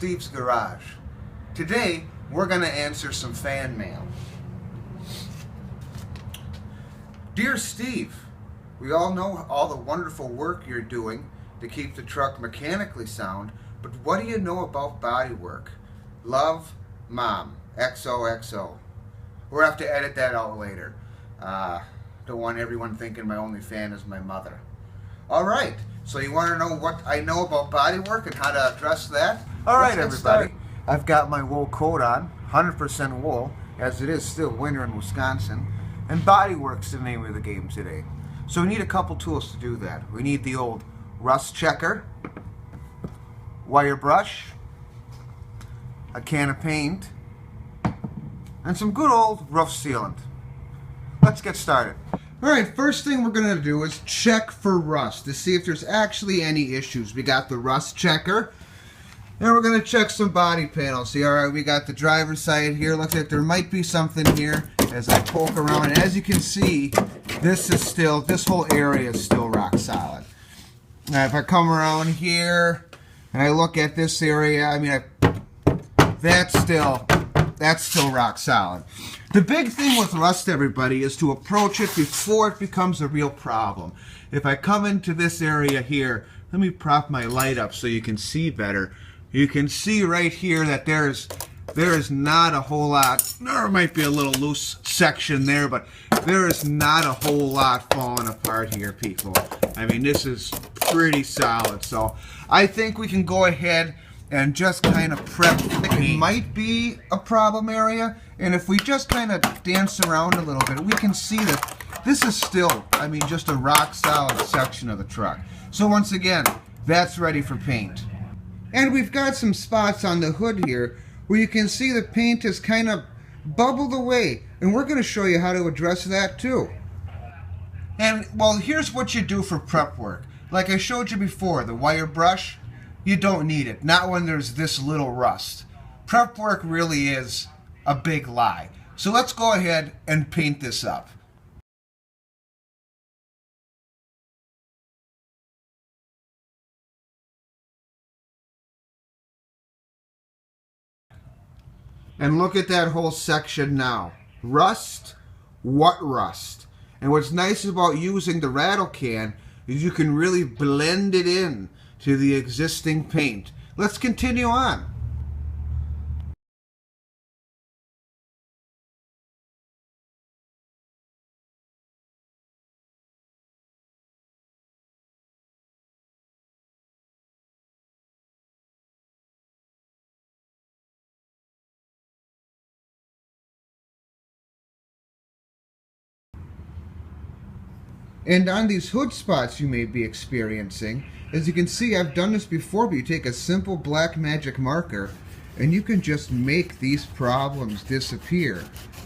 Steve's Garage. Today, we're going to answer some fan mail. Dear Steve, we all know all the wonderful work you're doing to keep the truck mechanically sound, but what do you know about bodywork? Love, Mom, XOXO. We'll have to edit that out later. Don't want everyone thinking my only fan is my mother. Alright, so you want to know what I know about bodywork and how to address that? Alright everybody, I've got my wool coat on, 100% wool, as it is still winter in Wisconsin, and bodywork's the name of the game today. So we need a couple tools to do that. We need the old rust checker, wire brush, a can of paint, and some good old roof sealant. Let's get started. Alright, first thing we're going to do is check for rust to see if there's actually any issues. We got the rust checker, and we're going to check some body panels. See, alright, we got the driver's side here. Looks like there might be something here as I poke around. And as you can see, this whole area is still rock solid. Now, if I come around here and I look at this area, I mean, that's still rock solid. The big thing with rust, everybody, is to approach it before it becomes a real problem. If I come into this area here, let me prop my light up so you can see better. You can see right here that there is not a whole lot. There might be a little loose section there, but there is not a whole lot falling apart here, people. I mean, this is pretty solid. So I think we can go ahead and just kind of prep. It might be a problem area, and if we just kind of dance around a little bit, we can see that this is still, I mean, just a rock solid section of the truck. So once again, that's ready for paint. And we've got some spots on the hood here where you can see the paint is kind of bubbled away, and we're going to show you how to address that too. And well, here's what you do for prep work. Like I showed you before, the wire brush, you don't need it, not when there's this little rust. Prep work really is a big lie. So let's go ahead and paint this up. And look at that whole section now. Rust? What rust? And what's nice about using the rattle can is you can really blend it in to the existing paint. Let's continue on. And on these hood spots you may be experiencing, as you can see, I've done this before, but you take a simple black magic marker and you can just make these problems disappear.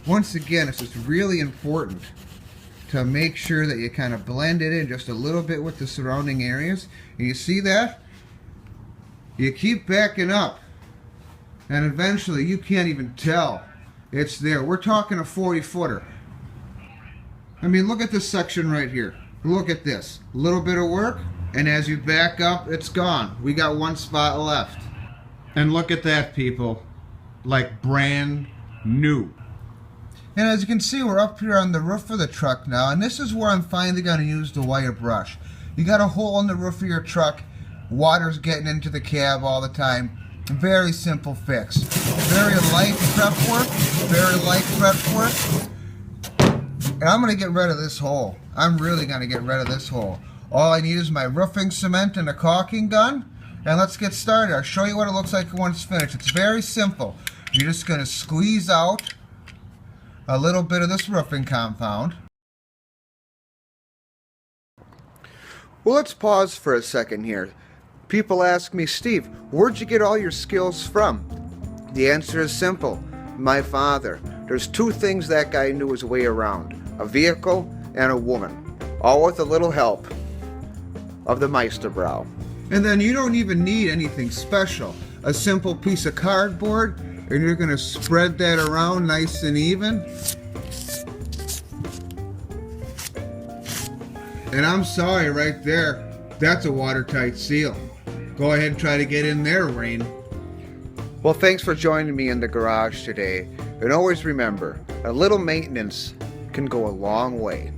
Once again, it's just really important to make sure that you kind of blend it in just a little bit with the surrounding areas. And you see that? You keep backing up and eventually you can't even tell it's there. We're talking a 40-footer. I mean, look at this section right here. Look at this. A little bit of work, and as you back up, it's gone. We got one spot left. And look at that, people. Like brand new. And as you can see, we're up here on the roof of the truck now, and this is where I'm finally going to use the wire brush. You got a hole in the roof of your truck. Water's getting into the cab all the time. Very simple fix. Very light prep work. Very light prep work. And I'm going to get rid of this hole. I'm really going to get rid of this hole. All I need is my roofing cement and a caulking gun. And let's get started. I'll show you what it looks like when it's finished. It's very simple. You're just going to squeeze out a little bit of this roofing compound. Well, let's pause for a second here. People ask me, Steve, where'd you get all your skills from? The answer is simple. My father. There's two things that guy knew his way around. A vehicle and a woman. All with a little help of the Meisterbrow. And then you don't even need anything special. A simple piece of cardboard, and you're going to spread that around nice and even. And I'm sorry, right there, that's a watertight seal. Go ahead and try to get in there, Rain. Well, thanks for joining me in the garage today. And always remember, a little maintenance can go a long way.